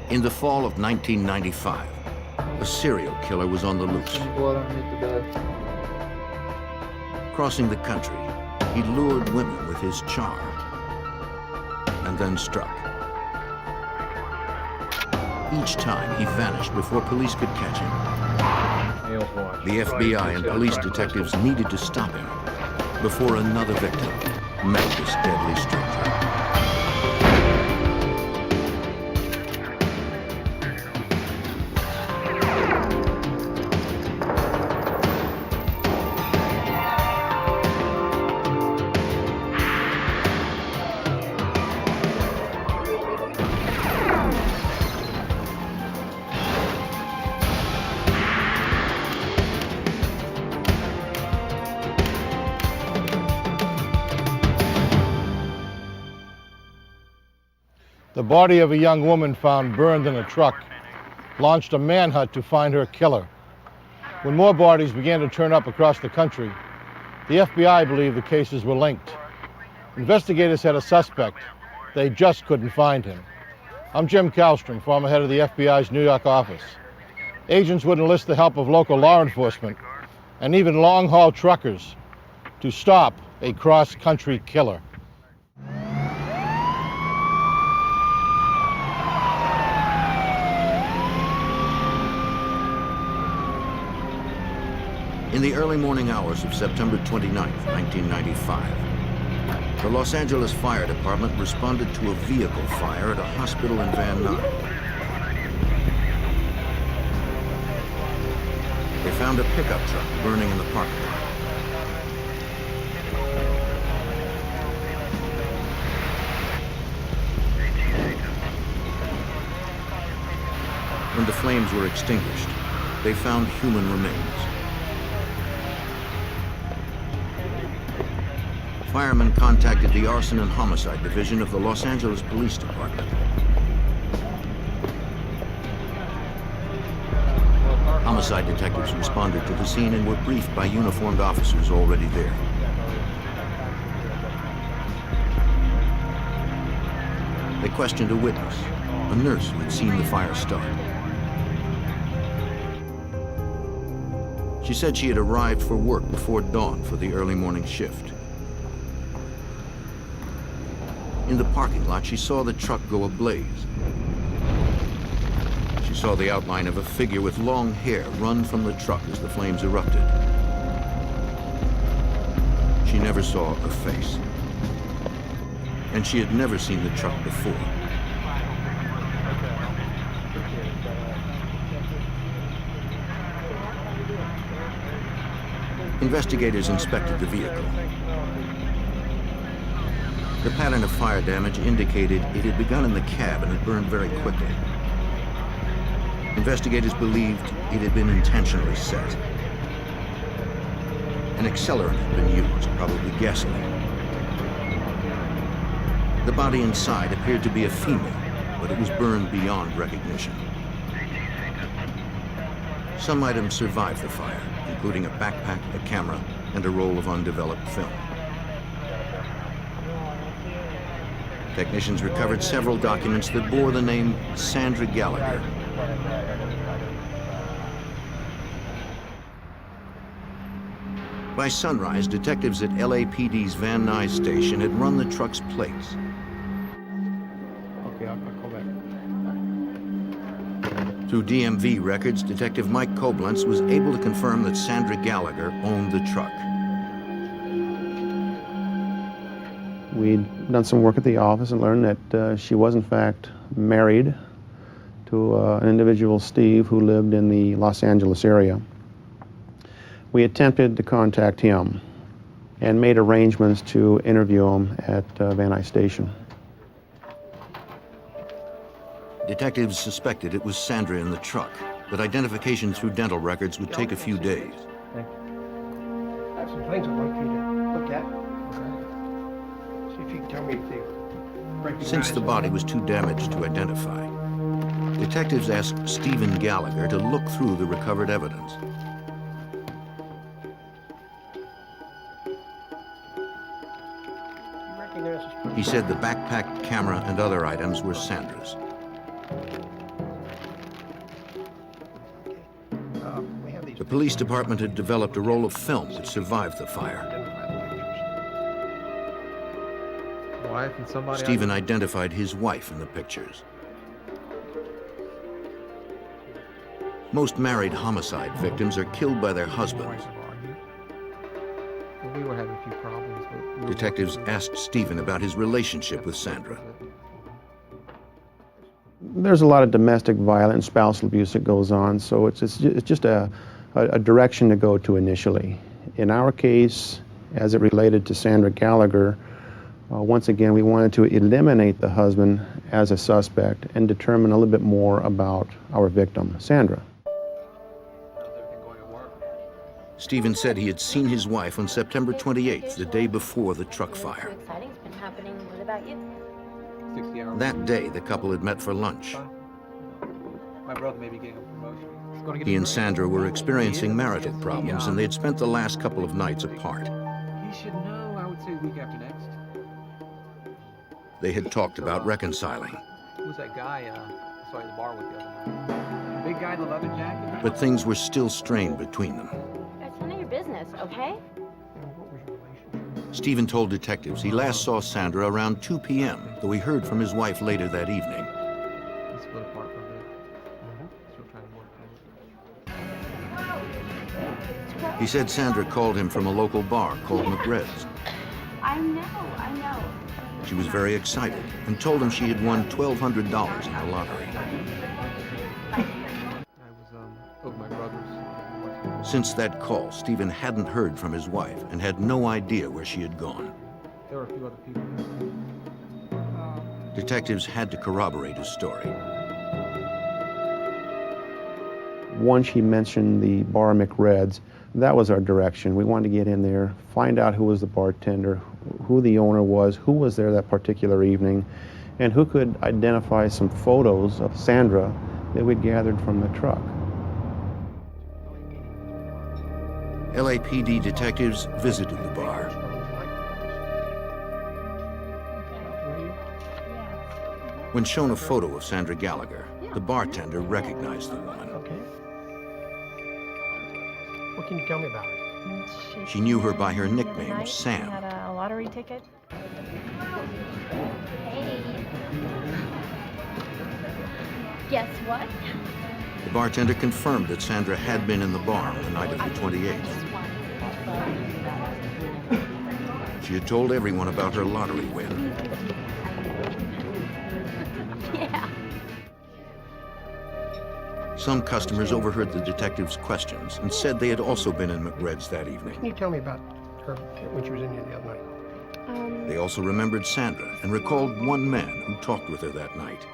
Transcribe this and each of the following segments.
In the fall of 1995, a serial killer was on the loose. Crossing the country, he lured women with his charm and then struck. Each time, he vanished before police could catch him. The FBI and police detectives needed to stop him before another victim met this deadly stranger. The body of a young woman found burned in a truck launched a manhunt to find her killer. When more bodies began to turn up across the country, the FBI believed the cases were linked. Investigators had a suspect. They just couldn't find him. I'm Jim Kallstrom, former head of the FBI's New York office. Agents would enlist the help of local law enforcement and even long-haul truckers to stop a cross-country killer. In the early morning hours of September 29, 1995, the Los Angeles Fire Department responded to a vehicle fire at a hospital in Van Nuys. They found a pickup truck burning in the parking lot. When the flames were extinguished, they found human remains. Firemen contacted the Arson and Homicide Division of the Los Angeles Police Department. Homicide detectives responded to the scene and were briefed by uniformed officers already there. They questioned a witness, a nurse who had seen the fire start. She said she had arrived for work before dawn for the early morning shift. In the parking lot, she saw the truck go ablaze. She saw the outline of a figure with long hair run from the truck as the flames erupted. She never saw a face. And she had never seen the truck before. Investigators inspected the vehicle. The pattern of fire damage indicated it had begun in the cab and had burned very quickly. Investigators believed it had been intentionally set. An accelerant had been used, probably gasoline. The body inside appeared to be a female, but it was burned beyond recognition. Some items survived the fire, including a backpack, a camera, and a roll of undeveloped film. Technicians recovered several documents that bore the name Sandra Gallagher. By sunrise, detectives at LAPD's Van Nuys station had run the truck's plates. Okay, I'll call back. Through DMV records, Detective Mike Koblenz was able to confirm that Sandra Gallagher owned the truck. We'd done some work at the office and learned that she was in fact married to an individual, Steve, who lived in the Los Angeles area. We attempted to contact him and made arrangements to interview him at Van Nuys Station. Detectives suspected it was Sandra in the truck, but identification through dental records would take a few days. Thank you. I have some things I'd like you to look at. See if you can tell me if they recognize. Since the body was too damaged to identify, detectives asked Stephen Gallagher to look through the recovered evidence. You recognize this person? He said the backpack, camera, and other items were Sandra's. police department had developed a roll of film that survived the fire. Wife and somebody. Stephen identified his wife in the pictures. Most married homicide victims are killed by their husbands. We were having a few problems. But Detectives asked Stephen about his relationship with Sandra. There's a lot of domestic violence, spousal abuse that goes on, so it's just a direction to go to initially. In our case, as it related to Sandra Gallagher, once again, we wanted to eliminate the husband as a suspect and determine a little bit more about our victim, Sandra. Stephen said he had seen his wife on September 28th, the day before the truck fire. Exciting. It's been happening. What about you? 60 hours. That day, the couple had met for lunch. My brother may be getting a promotion. He's going to get He a and promotion. Sandra were experiencing marital problems, and they had spent the last couple of nights apart. He should know, I would say, week after next. They had talked about reconciling, Who was that guy I saw at the bar with the other night? The big guy in the leather jacket? but things were still strained between them. It's none of your business, okay? What was your relationship? Stephen told detectives he last saw Sandra around 2 p.m., though he heard from his wife later that evening. He split apart for a bit. Still trying to work. He said Sandra called him from a local bar called McRed's. I know. She was very excited and told him she had won $1,200 in the lottery. I was over my brother's. Since that call, Stephen hadn't heard from his wife and had no idea where she had gone. There were a few other people. Detectives had to corroborate his story. Once he mentioned the bar McRed's, that was our direction. We wanted to get in there, find out who was the bartender, who the owner was, who was there that particular evening, and who could identify some photos of Sandra that we'd gathered from the truck. LAPD detectives visited the bar. When shown a photo of Sandra Gallagher, the bartender recognized the woman. Okay. What can you tell me about her? She knew her by her nickname, Night, Sam. She had a lottery ticket. Hey. Guess what? The bartender confirmed that Sandra had been in the bar on the night of the 28th. She had told everyone about her lottery win. Yeah. Some customers overheard the detectives' questions and said they had also been in McRed's that Can evening. you tell me about her when she was in here the other night? They also remembered Sandra and recalled one man who talked with her that night.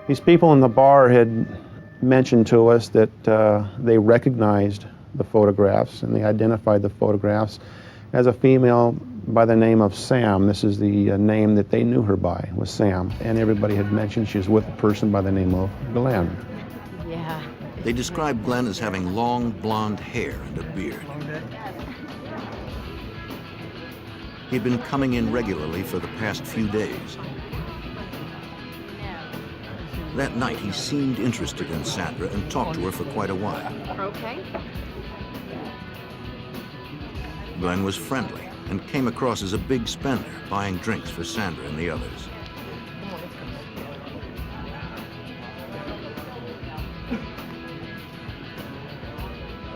These people in the bar had mentioned to us that they recognized the photographs, and they identified the photographs as a female by the name of Sam. This is the name that they knew her by, was Sam. And everybody had mentioned she was with a person by the name of Glen. Yeah. They described Glen as having long blonde hair and a beard. He'd been coming in regularly for the past few days. That night, he seemed interested in Sandra and talked to her for quite a while. Okay. Glen was friendly and came across as a big spender, buying drinks for Sandra and the others.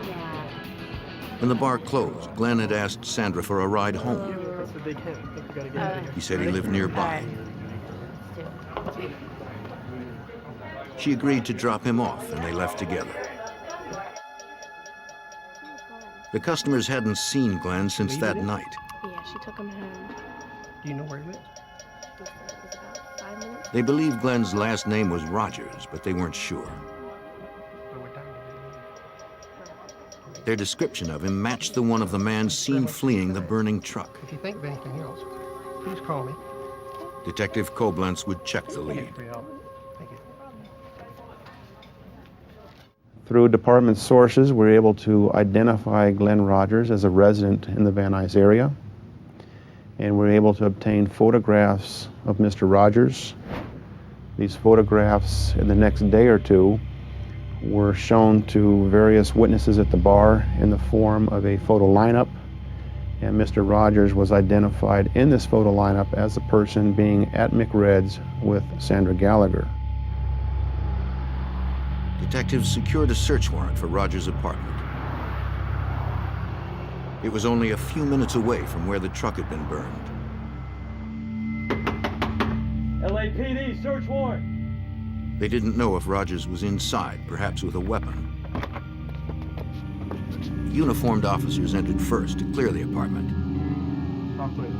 Yeah. When the bar closed, Glen had asked Sandra for a ride home. That's a big hint. I think we gotta get out of here. He said he lived nearby. Let's do it. She agreed to drop him off, and they left together. The customers hadn't seen Glen since that night. Yeah, she took him home. Do you know where he lives? It was about 5 minutes. They believed Glen's last name was Rogers, but they weren't sure. Or what time did Their description of him matched the one of the man seen fleeing the burning truck. he leave? If you think of anything else, please call me. Detective Koblenz would check the lead. For your help. Thank you. Through department sources, we're able to identify Glen Rogers as a resident in the Van Nuys area. And we're able to obtain photographs of Mr. Rogers. These photographs, in the next day or two, were shown to various witnesses at the bar in the form of a photo lineup, and Mr. Rogers was identified in this photo lineup as the person being at McRed's with Sandra Gallagher. Detectives secured a search warrant for Rogers' apartment. It was only a few minutes away from where the truck had been burned. LAPD, search warrant! They didn't know if Rogers was inside, perhaps with a weapon. Uniformed officers entered first to clear the apartment. Talk with.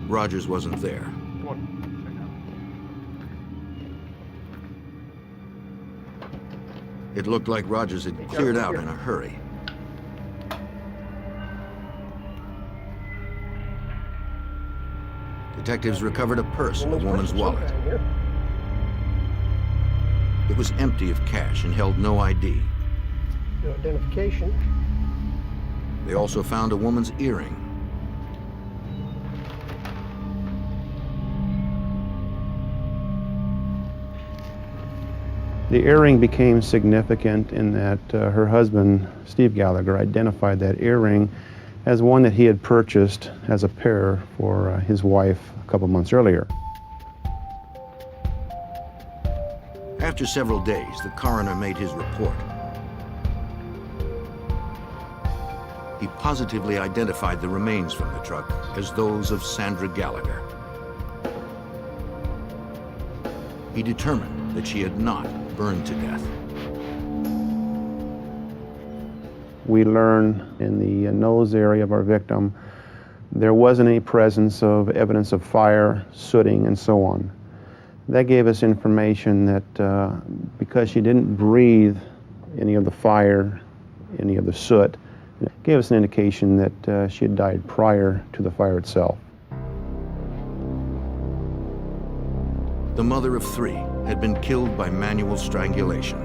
Rogers wasn't there. Come on, check out. It looked like Rogers had cleared out in a hurry. Detectives recovered a purse and a woman's wallet. It was empty of cash and held no ID. No identification. They also found a woman's earring. The earring became significant in that her husband, Steve Gallagher, identified that earring as one that he had purchased as a pair for his wife a couple months earlier. After several days, the coroner made his report. He positively identified the remains from the truck as those of Sandra Gallagher. He determined that she had not burned to death. We learn in the nose area of our victim there wasn't any presence of evidence of fire, sooting, and so on. That gave us information that because she didn't breathe any of the fire, any of the soot, it gave us an indication that she had died prior to the fire itself. The mother of three had been killed by manual strangulation.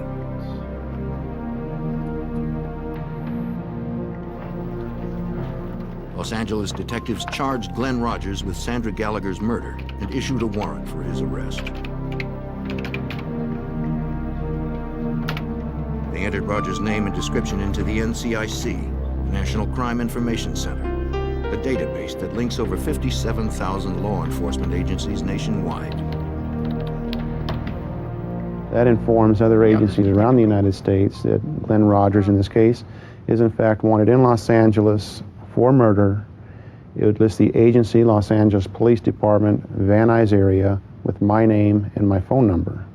Los Angeles detectives charged Glen Rogers with Sandra Gallagher's murder and issued a warrant for his arrest. They entered Rogers' name and description into the NCIC, the National Crime Information Center, a database that links over 57,000 law enforcement agencies nationwide. That informs other agencies around the United States that Glen Rogers, in this case, is in fact wanted in Los Angeles for murder. It would list the agency, Los Angeles Police Department, Van Nuys area, with my name and my phone number.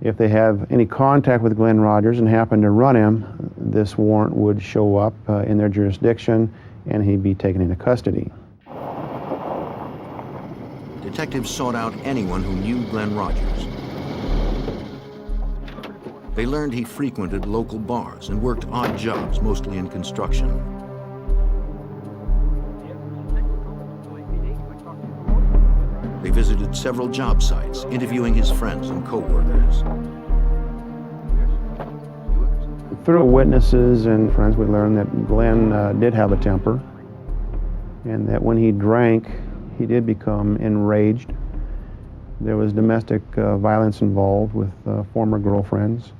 If they have any contact with Glen Rogers and happen to run him, this warrant would show up in their jurisdiction and he'd be taken into custody. Detectives sought out anyone who knew Glen Rogers. They learned he frequented local bars and worked odd jobs, mostly in construction. They visited several job sites, interviewing his friends and co-workers. Through witnesses and friends, we learned that Glen did have a temper, and that when he drank, he did become enraged. There was domestic violence involved with former girlfriends.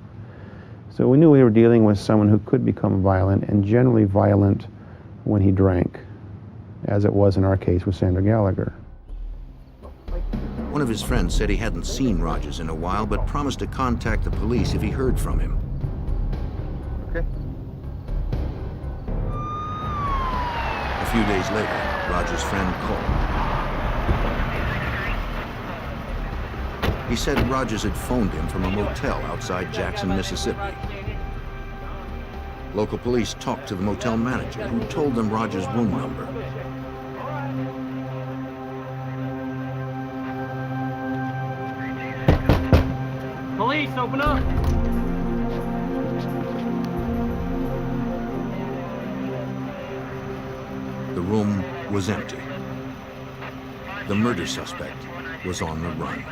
So we knew we were dealing with someone who could become violent, and generally violent when he drank, as it was in our case with Sandra Gallagher. One of his friends said he hadn't seen Rogers in a while, but promised to contact the police if he heard from him. Okay. A few days later, Rogers' friend called. He said Rogers had phoned him from a motel outside Jackson, Mississippi. Local police talked to the motel manager, who told them Rogers' room number. Police, open up! The room was empty. The murder suspect was on the run.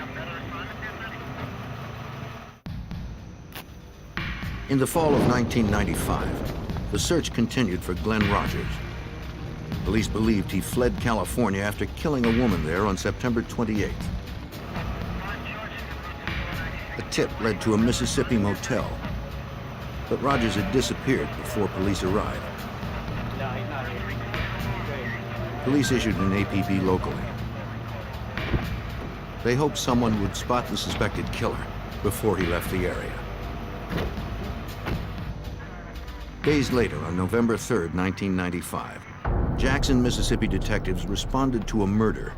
In the fall of 1995, the search continued for Glen Rogers. Police believed he fled California after killing a woman there on September 28th. A tip led to a Mississippi motel, but Rogers had disappeared before police arrived. No, he's not here. Police issued an APB locally. They hoped someone would spot the suspected killer before he left the area. Days later, on November 3rd, 1995, Jackson, Mississippi detectives responded to a murder.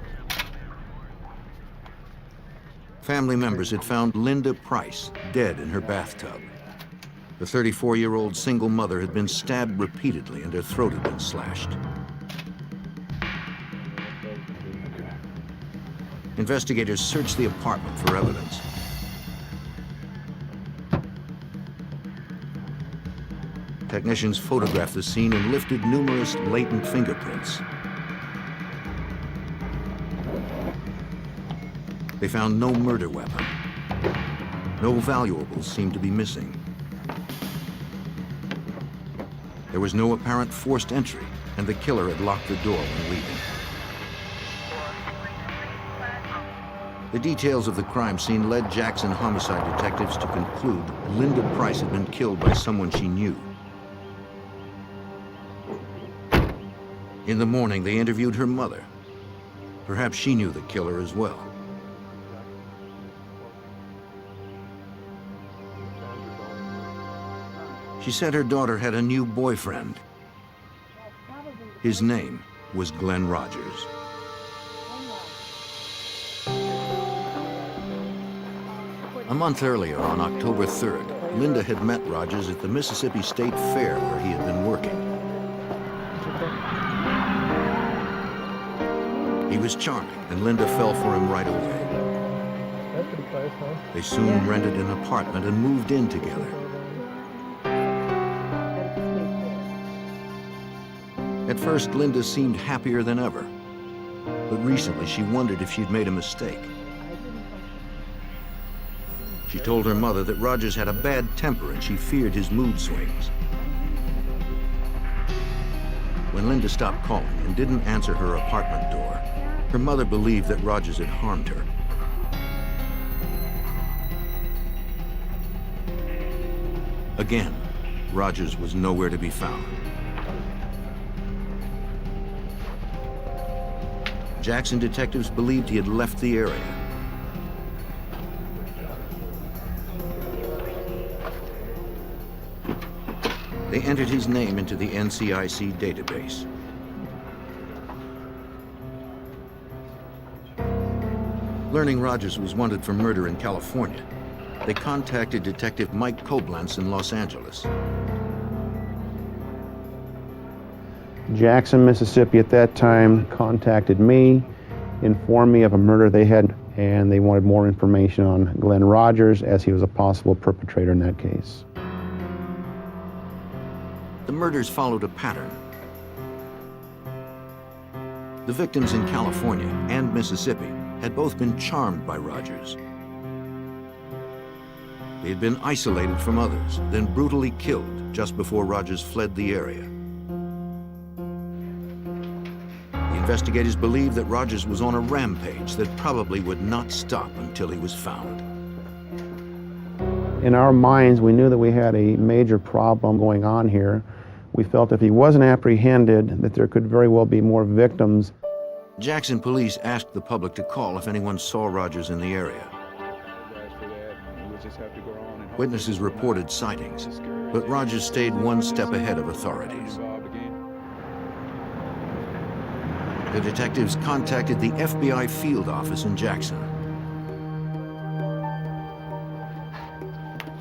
Family members had found Linda Price dead in her bathtub. The 34-year-old single mother had been stabbed repeatedly and her throat had been slashed. Investigators searched the apartment for evidence. Technicians photographed the scene and lifted numerous latent fingerprints. They found no murder weapon. No valuables seemed to be missing. There was no apparent forced entry, and the killer had locked the door when leaving. The details of the crime scene led Jackson homicide detectives to conclude Linda Price had been killed by someone she knew. In the morning, they interviewed her mother. Perhaps she knew the killer as well. She said her daughter had a new boyfriend. His name was Glen Rogers. A month earlier, on October 3rd, Linda had met Rogers at the Mississippi State Fair where he had been working. He was charming, and Linda fell for him right away. That's pretty close, huh? They soon rented an apartment and moved in together. At first, Linda seemed happier than ever, but recently she wondered if she'd made a mistake. She told her mother that Rogers had a bad temper and she feared his mood swings. When Linda stopped calling and didn't answer her apartment door, her mother believed that Rogers had harmed her. Again, Rogers was nowhere to be found. Jackson detectives believed he had left the area. They entered his name into the NCIC database. Learning Rogers was wanted for murder in California, they contacted Detective Mike Koblenz in Los Angeles. Jackson, Mississippi at that time contacted me, informed me of a murder they had, and they wanted more information on Glen Rogers as he was a possible perpetrator in that case. The murders followed a pattern. The victims in California and Mississippi had both been charmed by Rogers. They had been isolated from others, then brutally killed just before Rogers fled the area. The investigators believed that Rogers was on a rampage that probably would not stop until he was found. In our minds, we knew that we had a major problem going on here. We felt if he wasn't apprehended, that there could very well be more victims. Jackson police asked the public to call if anyone saw Rogers in the area. Witnesses reported sightings, but Rogers stayed one step ahead of authorities. The detectives contacted the FBI field office in Jackson.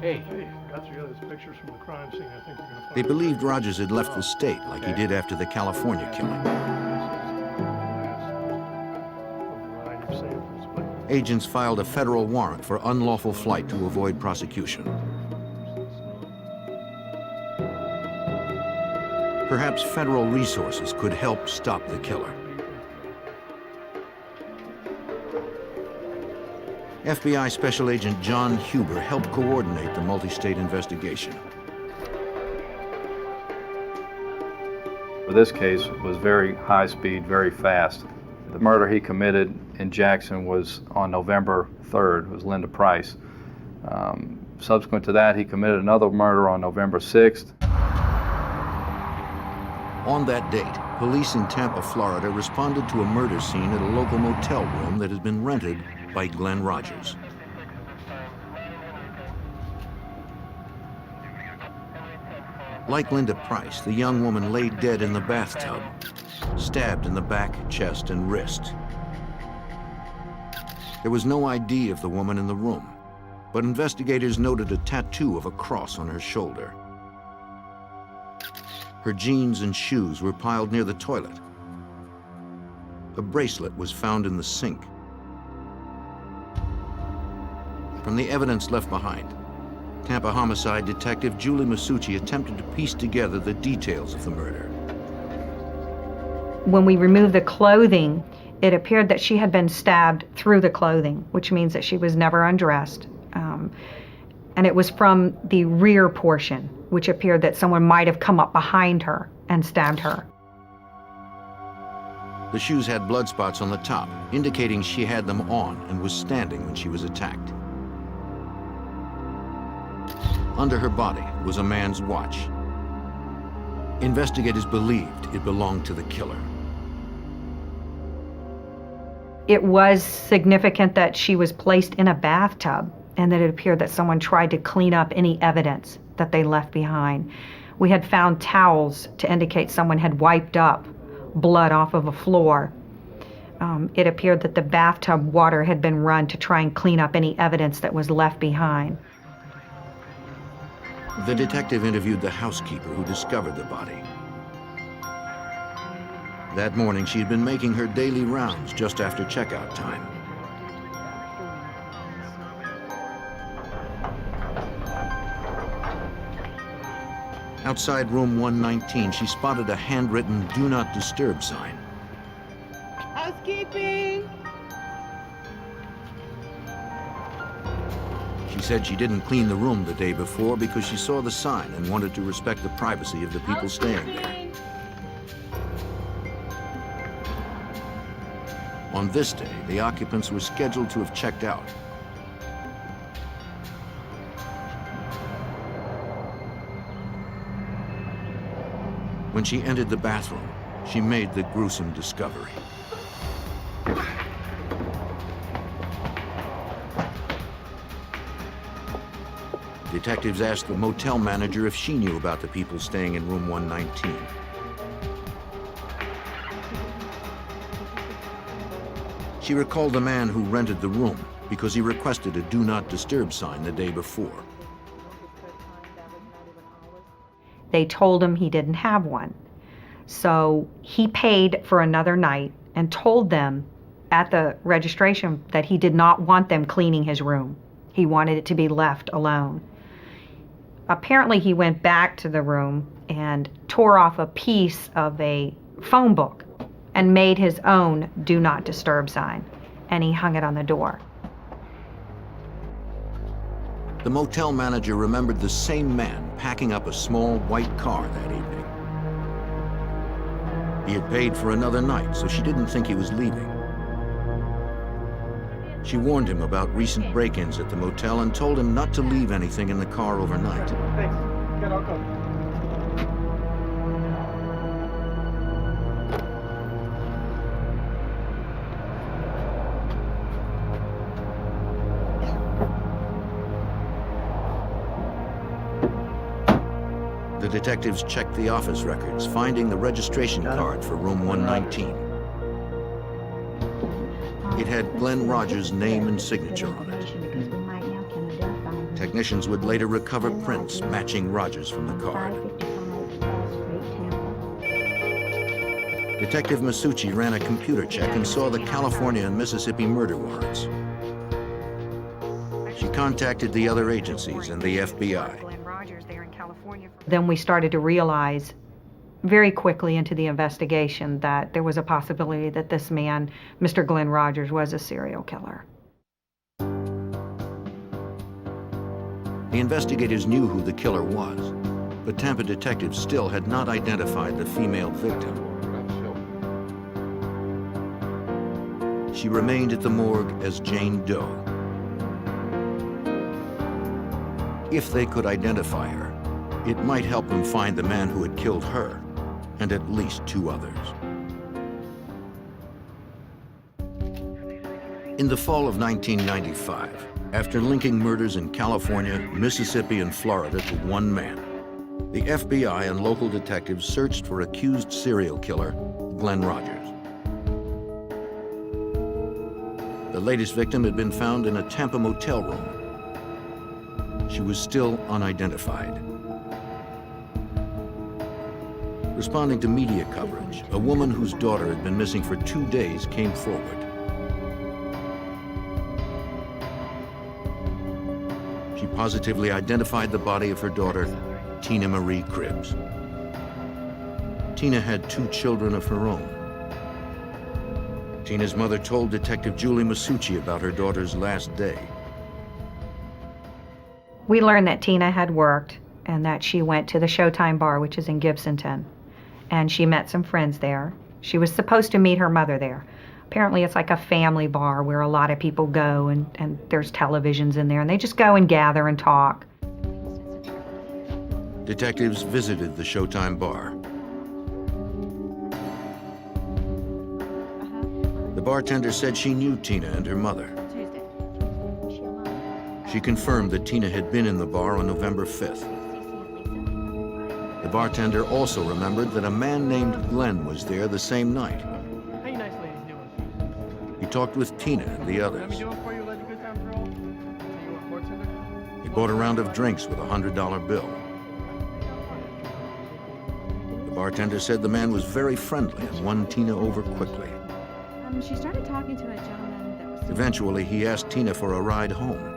Hey. Got three other pictures from the crime scene. I think we're going to find. They believed Rogers had left the state like he did after the California killing. Agents filed a federal warrant for unlawful flight to avoid prosecution. Perhaps federal resources could help stop the killer. FBI Special Agent John Huber helped coordinate the multi-state investigation. This case was very high speed, very fast. The murder he committed in Jackson was on November 3rd, it was Linda Price. Subsequent to that, he committed another murder on November 6th. On that date, police in Tampa, Florida responded to a murder scene at a local motel room that had been rented by Glen Rogers. Like Linda Price, the young woman lay dead in the bathtub, stabbed in the back, chest, and wrist. There was no ID of the woman in the room, but investigators noted a tattoo of a cross on her shoulder. Her jeans and shoes were piled near the toilet. A bracelet was found in the sink. From the evidence left behind, Tampa homicide detective Julie Masucci attempted to piece together the details of the murder. When we removed the clothing, it appeared that she had been stabbed through the clothing, which means that she was never undressed. And it was from the rear portion, which appeared that someone might have come up behind her and stabbed her. The shoes had blood spots on the top, indicating she had them on and was standing when she was attacked. Under her body was a man's watch. Investigators believed it belonged to the killer. It was significant that she was placed in a bathtub and that it appeared that someone tried to clean up any evidence that they left behind. We had found towels to indicate someone had wiped up blood off of a floor. It appeared that the bathtub water had been run to try and clean up any evidence that was left behind. The detective interviewed the housekeeper who discovered the body. That morning, she had been making her daily rounds just after checkout time. Outside room 119, she spotted a handwritten "Do Not Disturb" sign. Housekeeping! She said she didn't clean the room the day before because she saw the sign and wanted to respect the privacy of the people staying there. On this day, the occupants were scheduled to have checked out. When she entered the bathroom, she made the gruesome discovery. Detectives asked the motel manager if she knew about the people staying in room 119. She recalled the man who rented the room because he requested a "Do Not Disturb" sign the day before. They told him he didn't have one. So he paid for another night and told them at the registration that he did not want them cleaning his room. He wanted it to be left alone. Apparently he went back to the room and tore off a piece of a phone book and made his own "Do Not Disturb" sign, and he hung it on the door. The motel manager remembered the same man packing up a small white car that evening. He had paid for another night, so she didn't think he was leaving. She warned him about recent break-ins at the motel and told him not to leave anything in the car overnight. Thanks. Get out, go. The detectives checked the office records, finding the registration card for room 119. It had Glen Rogers' name and signature on it. Technicians would later recover prints matching Rogers from the card. Detective Masucci ran a computer check and saw the California and Mississippi murder warrants. She contacted the other agencies and the FBI. Then we started to realize very quickly into the investigation that there was a possibility that this man, Mr. Glen Rogers, was a serial killer. The investigators knew who the killer was, but Tampa detectives still had not identified the female victim. She remained at the morgue as Jane Doe. If they could identify her, it might help them find the man who had killed her and at least 2 others. In the fall of 1995, after linking murders in California, Mississippi, and Florida to one man, the FBI and local detectives searched for accused serial killer Glen Rogers. The latest victim had been found in a Tampa motel room. She was still unidentified. Responding to media coverage, a woman whose daughter had been missing for 2 days came forward. She positively identified the body of her daughter, Tina Marie Cribbs. Tina had 2 children of her own. Tina's mother told Detective Julie Masucci about her daughter's last day. We learned that Tina had worked and that she went to the Showtime bar, which is in Gibsonton, and she met some friends there. She was supposed to meet her mother there. Apparently it's like a family bar where a lot of people go and there's televisions in there and they just go and gather and talk. Detectives visited the Showtime bar. The bartender said she knew Tina and her mother. She confirmed that Tina had been in the bar on November 5th. The bartender also remembered that a man named Glenn was there the same night. How you nice ladies doing? He talked with Tina and the Let others. me do it for you. Let a good time roll. You want bartender? They bought a round of drinks with a $100 bill. The bartender said the man was very friendly and won Tina over quickly. She started talking to a gentleman that was... Eventually, he asked Tina for a ride home.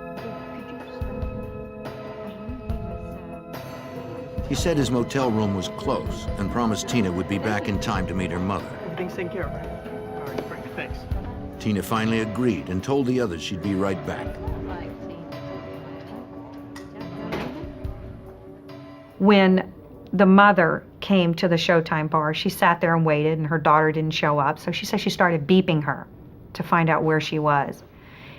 He said his motel room was close and promised Tina would be back in time to meet her mother. Everything's taken care of, right? All right, great, thanks. Tina finally agreed and told the others she'd be right back. When the mother came to the Showtime bar, she sat there and waited, and her daughter didn't show up. So she said she started beeping her to find out where she was.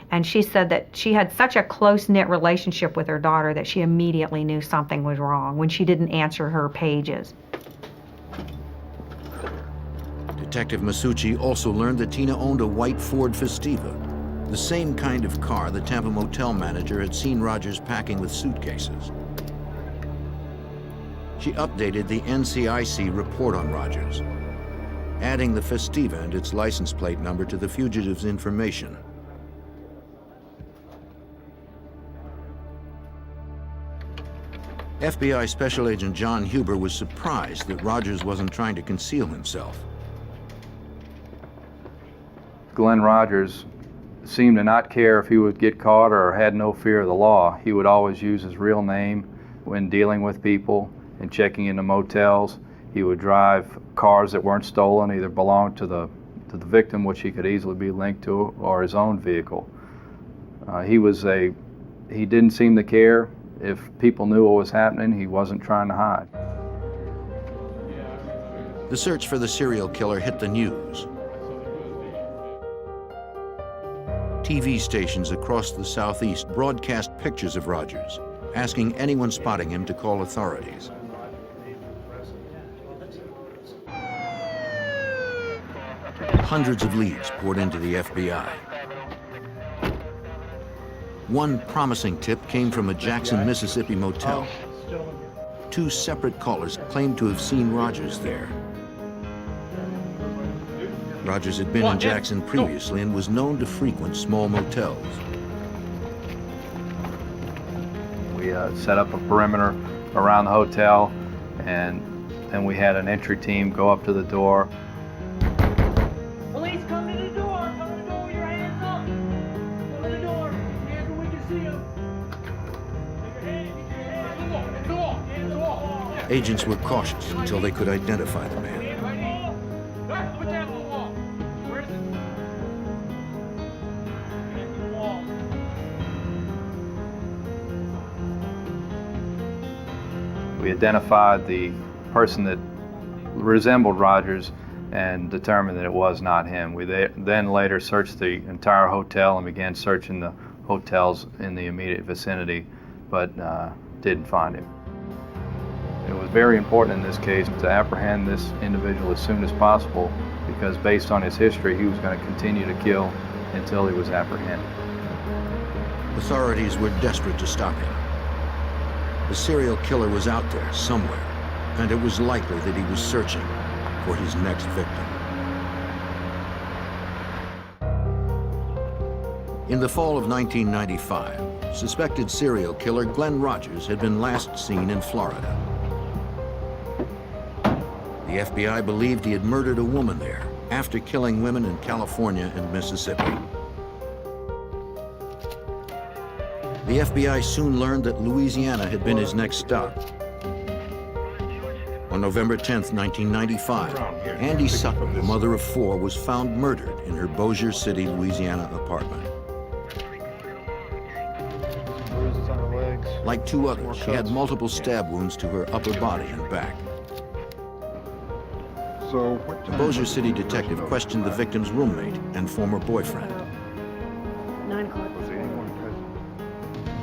And she said that she had such a close-knit relationship with her daughter that she immediately knew something was wrong when she didn't answer her pages. Detective Masucci also learned that Tina owned a white Ford Festiva, the same kind of car the Tampa motel manager had seen Rogers packing with suitcases. She updated the NCIC report on Rogers, adding the Festiva and its license plate number to the fugitive's information. FBI Special Agent John Huber was surprised that Rogers wasn't trying to conceal himself. Glen Rogers seemed to not care if he would get caught or had no fear of the law. He would always use his real name when dealing with people and checking into motels. He would drive cars that weren't stolen, either belonged to the victim, which he could easily be linked to, or his own vehicle. He didn't seem to care. If people knew what was happening, he wasn't trying to hide. The search for the serial killer hit the news. TV stations across the Southeast broadcast pictures of Rogers, asking anyone spotting him to call authorities. Hundreds of leads poured into the FBI. One promising tip came from a Jackson, Mississippi motel. 2 separate callers claimed to have seen Rogers there. Rogers had been in Jackson previously and was known to frequent small motels. We set up a perimeter around the hotel, and then we had an entry team go up to the door. Police, come to the door! Come to the door with your hands up! Come to the door! Hands where we can see them! Get your hands off! Agents were cautious until they could identify the man. Put that on the wall! Where is it? Hands on the wall. We identified the person that resembled Rogers and determined that it was not him. We then later searched the entire hotel and began searching the hotels in the immediate vicinity, but didn't find him. It was very important in this case to apprehend this individual as soon as possible, because based on his history, he was going to continue to kill until he was apprehended. Authorities were desperate to stop him. The serial killer was out there somewhere, and it was likely that he was searching for his next victim. In the fall of 1995, suspected serial killer Glen Rogers had been last seen in Florida. The FBI believed he had murdered a woman there after killing women in California and Mississippi. The FBI soon learned that Louisiana had been his next stop. On November 10, 1995, Andy Sutton, the mother of 4, was found murdered in her Bossier City, Louisiana apartment. Bruises on her legs. Like 2 others, she had multiple stab wounds to her upper body and back. The Bossier City detective questioned the victim's roommate and former boyfriend. 9 o'clock.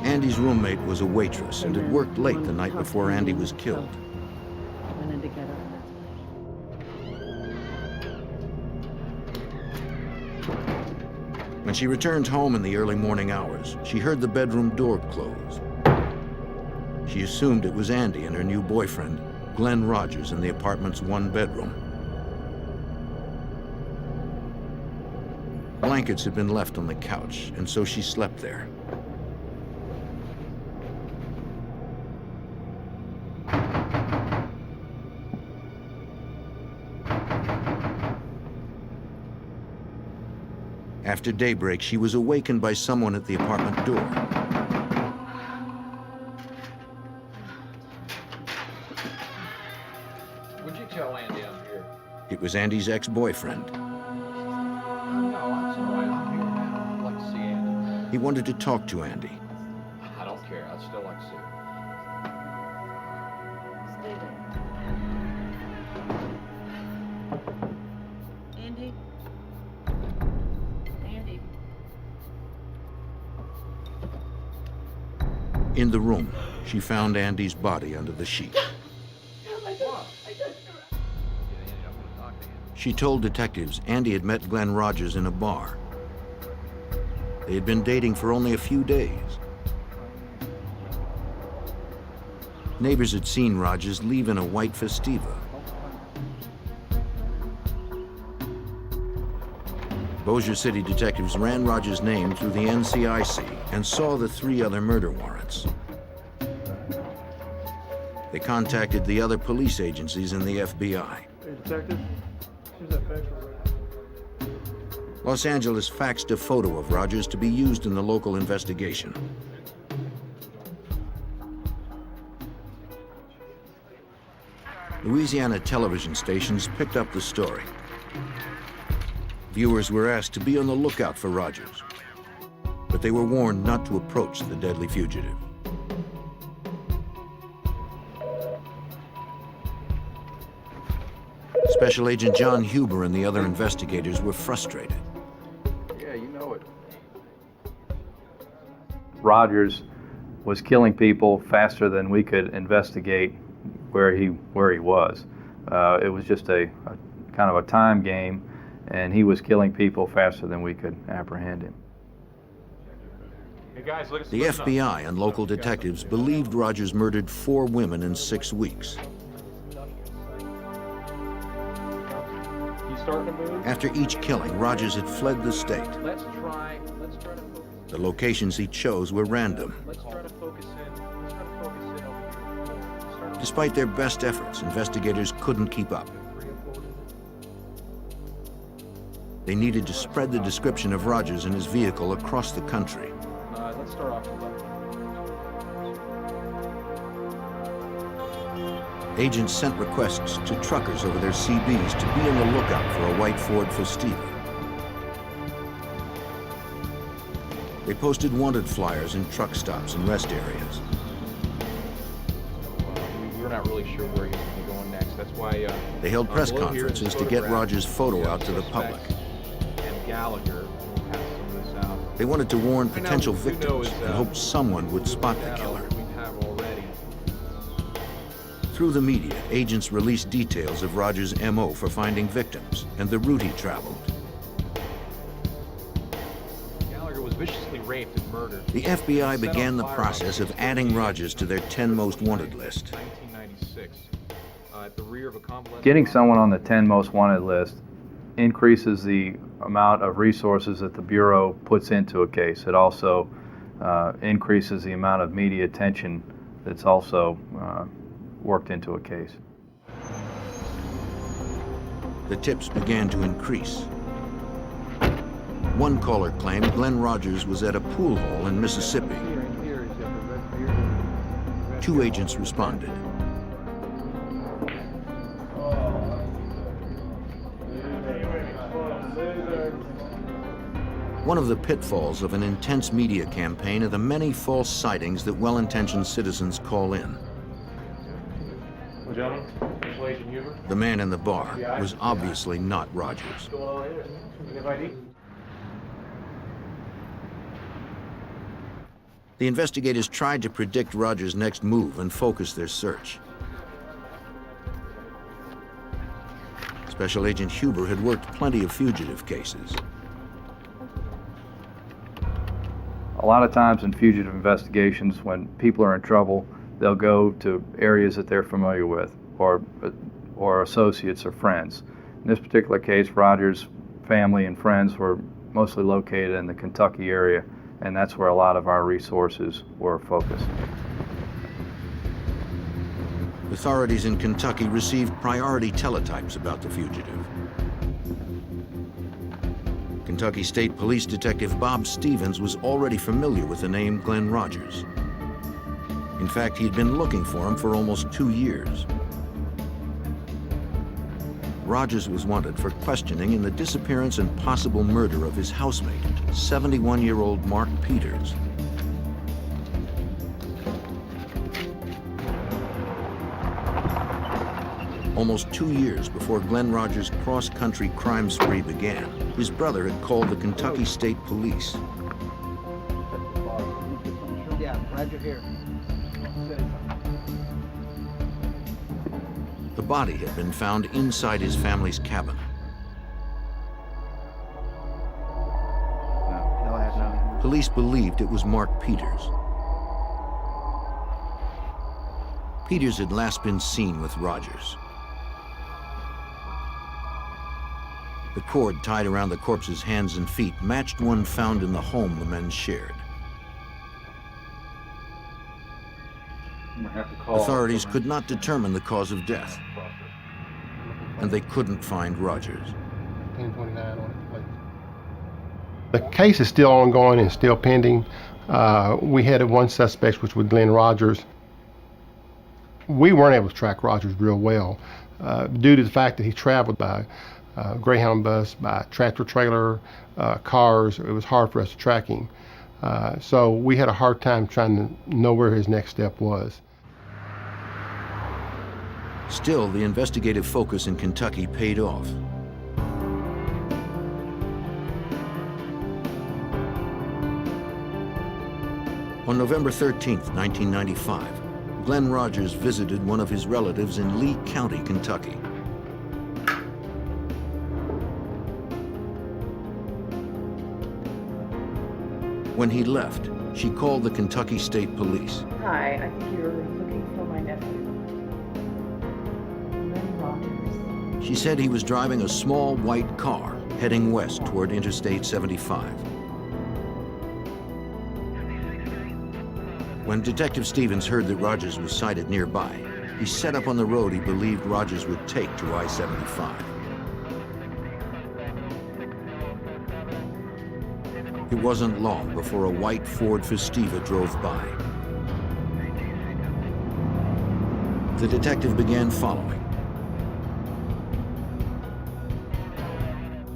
Andy's roommate was a waitress and had worked late the night before Andy was killed. Wanted to get her. When she returned home in the early morning hours, she heard the bedroom door close. She assumed it was Andy and her new boyfriend, Glen Rogers, in the apartment's 1-bedroom. Blankets had been left on the couch, and so she slept there. After daybreak, she was awakened by someone at the apartment door. Would you tell Andy I'm here? It was Andy's ex-boyfriend. No, I'm sorry. I'm here now. I'd like to see Andy. He wanted to talk to Andy. I don't care. I'd still like to see him. Stay there. Andy? Andy? In the room, she found Andy's body under the sheet. She told detectives Andy had met Glen Rogers in a bar. They had been dating for only a few days. Neighbors had seen Rogers leave in a white Festiva. Bossier City detectives ran Rogers' name through the NCIC and saw the 3 other murder warrants. They contacted the other police agencies and the FBI. Hey, detective. She's that facial right? Los Angeles faxed a photo of Rogers to be used in the local investigation. Louisiana television stations picked up the story. Viewers were asked to be on the lookout for Rogers, but they were warned not to approach the deadly fugitive. Special Agent John Huber and the other investigators were frustrated. Yeah, you know it. Rogers was killing people faster than we could investigate where he was. It was just a kind of a time game, and he was killing people faster than we could apprehend him. Hey guys, look at The FBI and local detectives believed Rogers murdered 4 women in 6 weeks. starting to move. After each killing, Rogers had fled the state. Let's try to focus. The locations he chose were random. Let's try to focus in. Let's try to focus in over here. Despite their best efforts, investigators couldn't keep up. They needed to spread the description of Rogers and his vehicle across the country. Let's start off with that. Agents sent requests to truckers over their CBs to be on the lookout for a white Ford Festiva. They posted wanted flyers in truck stops and rest areas. We're not really sure where he's going to be going next. That's why They held press below here is conferences a to get photograph Rogers' photo out to the public. And Gallagher will pass some of this out. They wanted to warn Right now, potential what we know victims is, and hoped someone would spot the data killer. we have already Through the media, agents released details of Rogers' MO for finding victims and the route he traveled. Gallagher was viciously raped and murdered. The FBI began the process of adding Rogers to their 10 most wanted list. 1996. At the rear of a convalescent. Getting someone on the 10 most wanted list increases the amount of resources that the Bureau puts into a case. It also increases the amount of media attention that's also worked into a case. The tips began to increase. One caller claimed Glen Rogers was at a pool hall in Mississippi. 2 agents responded. One of the pitfalls of an intense media campaign are the many false sightings that well-intentioned citizens call in. Well, gentlemen, Special Agent Huber. The man in the bar was obviously not Rogers. What's going on here? You have ID? The investigators tried to predict Rogers' next move and focus their search. Special Agent Huber had worked plenty of fugitive cases. A lot of times in fugitive investigations, when people are in trouble, they'll go to areas that they're familiar with, or associates or friends. In this particular case, Rogers' family and friends were mostly located in the Kentucky area, and that's where a lot of our resources were focused. Authorities in Kentucky received priority teletypes about the fugitive. Kentucky State Police Detective Bob Stevens was already familiar with the name Glen Rogers. In fact, he'd been looking for him for almost 2 years. Rogers was wanted for questioning in the disappearance and possible murder of his housemate, 71-year-old Mark Peters. Almost 2 years before Glen Rogers' cross-country crime spree began, his brother had called the Kentucky State Police. Yeah, glad you're here. The body had been found inside his family's cabin. Police believed it was Mark Peters. Peters had last been seen with Rogers. The cord tied around the corpse's hands and feet matched one found in the home the men shared. Authorities could not determine the cause of death, and they couldn't find Rogers. 1029 on its plate. The case is still ongoing and still pending. We had one suspect, which was Glen Rogers. We weren't able to track Rogers real well due to the fact that he traveled by Greyhound bus, by tractor trailer, cars. It was hard for us to track him. So we had a hard time trying to know where his next step was. Still, the investigative focus in Kentucky paid off. On November 13th, 1995, Glen Rogers visited one of his relatives in Lee County, Kentucky. When he left, she called the Kentucky State Police. Hi, I think you're looking for my nephew. Glen Rogers. She said he was driving a small white car heading west toward Interstate 75. When Detective Stevens heard that Rogers was sighted nearby, he set up on the road he believed Rogers would take to I-75. It wasn't long before a white Ford Festiva drove by. The detective began following.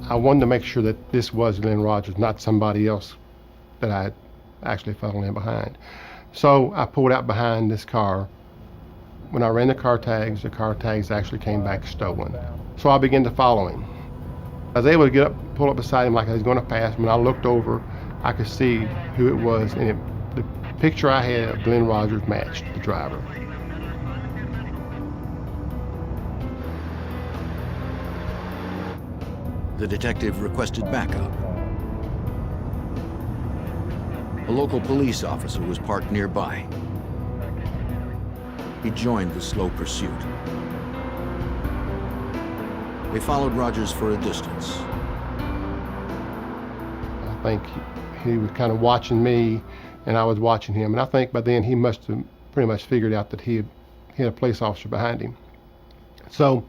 I wanted to make sure that this was Glen Rogers, not somebody else that I had actually followed in behind. So I pulled out behind this car. When I ran the car tags actually came back stolen. So I began to follow him. I was able to get up, pull up beside him like I was going to pass him. When I looked over, I could see who it was, and the picture I had of Glen Rogers matched the driver. The detective requested backup. A local police officer was parked nearby. He joined the slow pursuit. They followed Rogers for a distance. I think he was kind of watching me, and I was watching him. And I think by then he must have pretty much figured out that he had a police officer behind him. So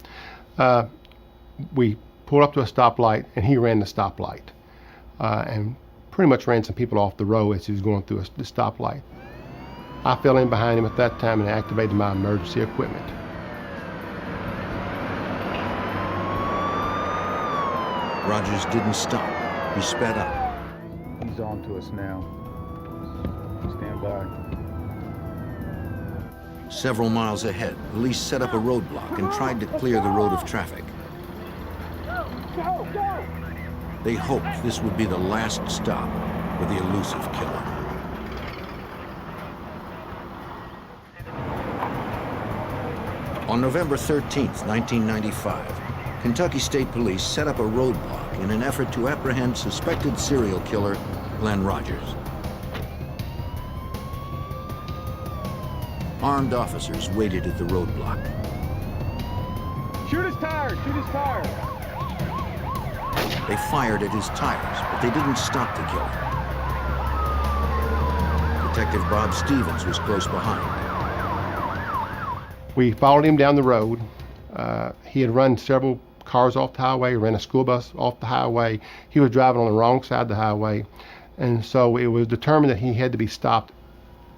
we pulled up to a stoplight, and he ran the stoplight, and pretty much ran some people off the road as he was going through the stoplight. I fell in behind him at that time and activated my emergency equipment. Rogers didn't stop. He sped up. He's on to us now. Stand by. Several miles ahead, police set up a roadblock and tried to clear the road of traffic. Go, go! They hoped this would be the last stop for the elusive killer. On November 13th, 1995, Kentucky State Police set up a roadblock in an effort to apprehend suspected serial killer Glen Rogers. Armed officers waited at the roadblock. Shoot his tire! Shoot his tire! They fired at his tires, but they didn't stop the killer. Detective Bob Stevens was close behind. We followed him down the road. He had run several cars off the highway, ran a school bus off the highway. He was driving on the wrong side of the highway. And so it was determined that he had to be stopped.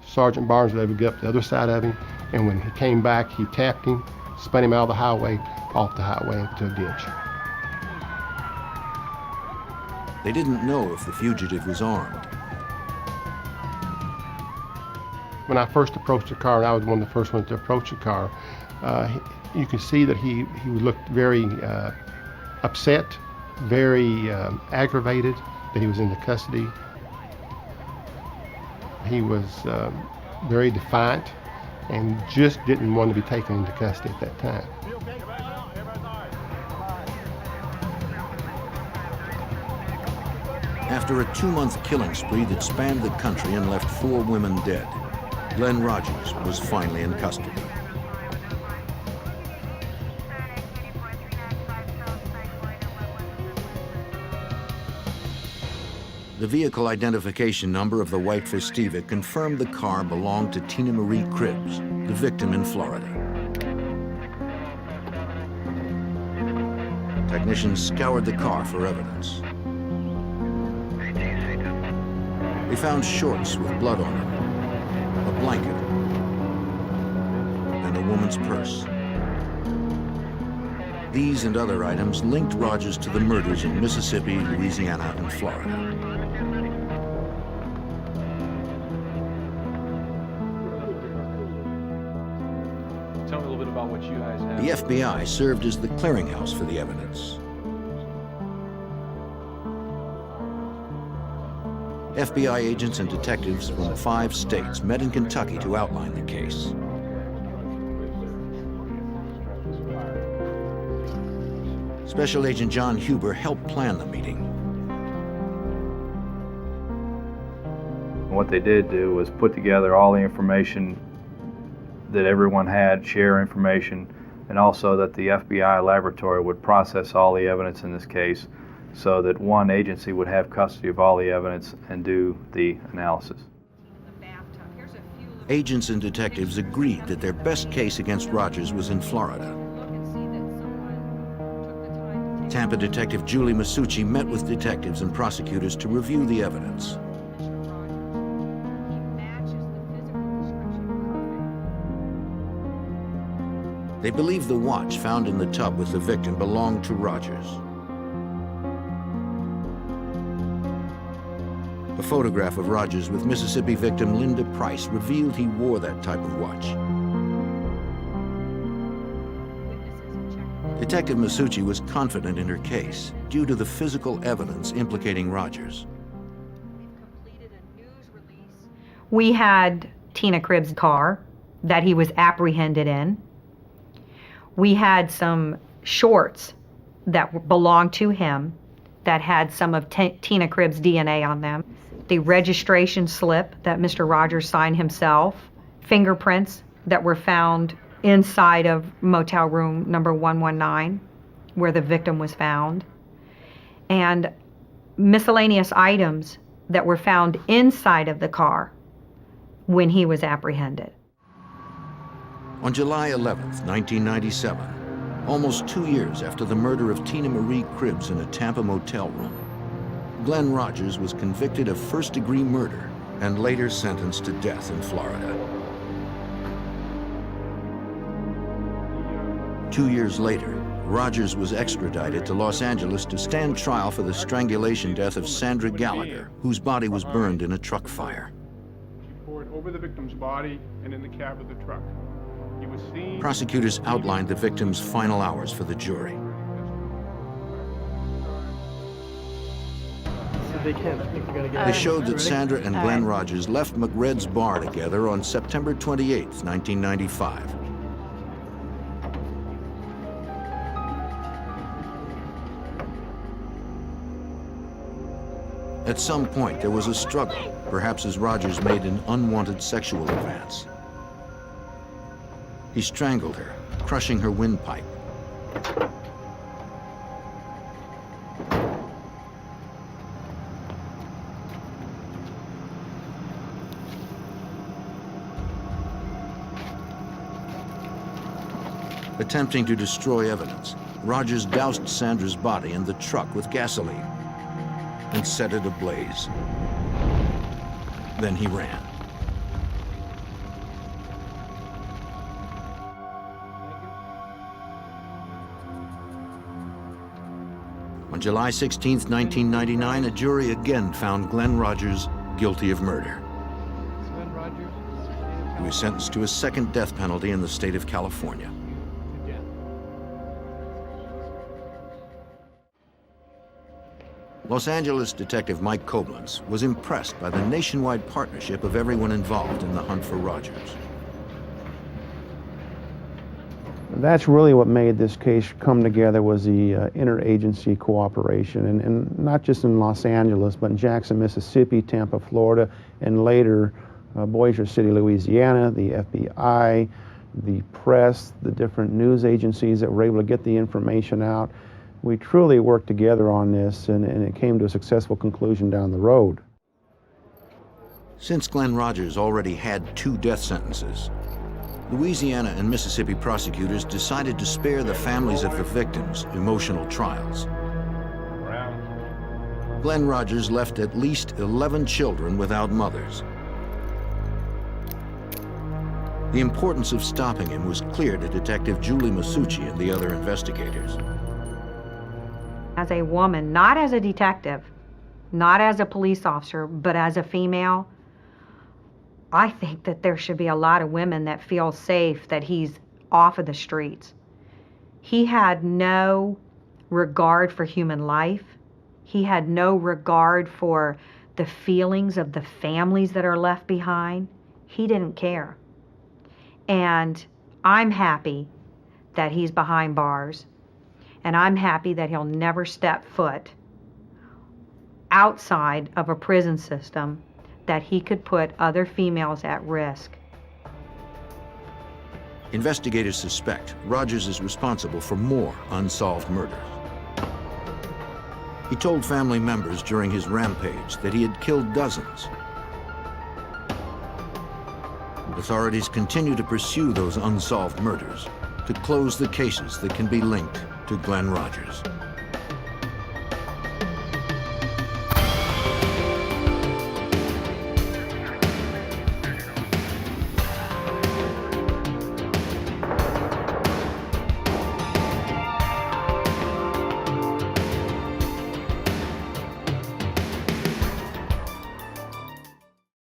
Sergeant Barnes was able to get up the other side of him, and when he came back, he tapped him, spun him out of the highway, off the highway into a ditch. They didn't know if the fugitive was armed. When I first approached the car, and I was one of the first ones to approach the car, you could see that he looked very upset, very aggravated that he was in the custody. He was very defiant and just didn't want to be taken into custody at that time. After a 2-month killing spree that spanned the country and left 4 women dead, Glen Rogers was finally in custody. The vehicle identification number of the white Festiva confirmed the car belonged to Tina Marie Cribbs, the victim in Florida. Technicians scoured the car for evidence. They found shorts with blood on them, a blanket, and a woman's purse. These and other items linked Rogers to the murders in Mississippi, Louisiana, and Florida. Tell me a little bit about what you guys have. The FBI served as the clearinghouse for the evidence. FBI agents and detectives from 5 states met in Kentucky to outline the case. Special Agent John Huber helped plan the meeting. What they did do was put together all the information that everyone had, share information, and also that the FBI laboratory would process all the evidence in this case so that one agency would have custody of all the evidence and do the analysis. Agents and detectives agreed that their best case against Rogers was in Florida. Tampa detective Julie Masucci met with detectives and prosecutors to review the evidence. They believe the watch found in the tub with the victim belonged to Rogers. A photograph of Rogers with Mississippi victim Linda Price revealed he wore that type of watch. Detective Masucci was confident in her case due to the physical evidence implicating Rogers. We had Tina Cribbs' car that he was apprehended in. We had some shorts that belonged to him that had some of Tina Cribb's DNA on them, the registration slip that Mr. Rogers signed himself, fingerprints that were found inside of motel room number 119, where the victim was found, and miscellaneous items that were found inside of the car when he was apprehended. On July 11th, 1997, almost 2 years after the murder of Tina Marie Cribbs in a Tampa motel room, Glen Rogers was convicted of first-degree murder and later sentenced to death in Florida. 2 years later, Rogers was extradited to Los Angeles to stand trial for the strangulation death of Sandra Gallagher, whose body was burned in a truck fire. She poured over the victim's body and in the cab of the truck. He was seen. Prosecutors outlined the victim's final hours for the jury. They showed that Sandra and Glen Rogers left McRed's bar together on September 28, 1995. At some point, there was a struggle, perhaps as Rogers made an unwanted sexual advance. He strangled her, crushing her windpipe. Attempting to destroy evidence, Rogers doused Sandra's body in the truck with gasoline and set it ablaze. Then he ran. On July 16, 1999, a jury again found Glen Rogers guilty of murder. He was sentenced to a second death penalty in the state of California. Los Angeles detective Mike Koblenz was impressed by the nationwide partnership of everyone involved in the hunt for Rogers. That's really what made this case come together, was the interagency cooperation, and not just in Los Angeles, but in Jackson, Mississippi, Tampa, Florida, and later Bossier City, Louisiana, the FBI, the press, the different news agencies that were able to get the information out. We truly worked together on this, and it came to a successful conclusion down the road. Since Glen Rogers already had 2 death sentences, Louisiana and Mississippi prosecutors decided to spare the families of the victims emotional trials. Glen Rogers left at least 11 children without mothers. The importance of stopping him was clear to Detective Julie Masucci and the other investigators. As a woman, not as a detective, not as a police officer, but as a female, I think that there should be a lot of women that feel safe that he's off of the streets. He had no regard for human life. He had no regard for the feelings of the families that are left behind. He didn't care. And I'm happy that he's behind bars. And I'm happy that he'll never step foot outside of a prison system that he could put other females at risk. Investigators suspect Rogers is responsible for more unsolved murders. He told family members during his rampage that he had killed dozens. Authorities continue to pursue those unsolved murders to close the cases that can be linked to Glen Rogers.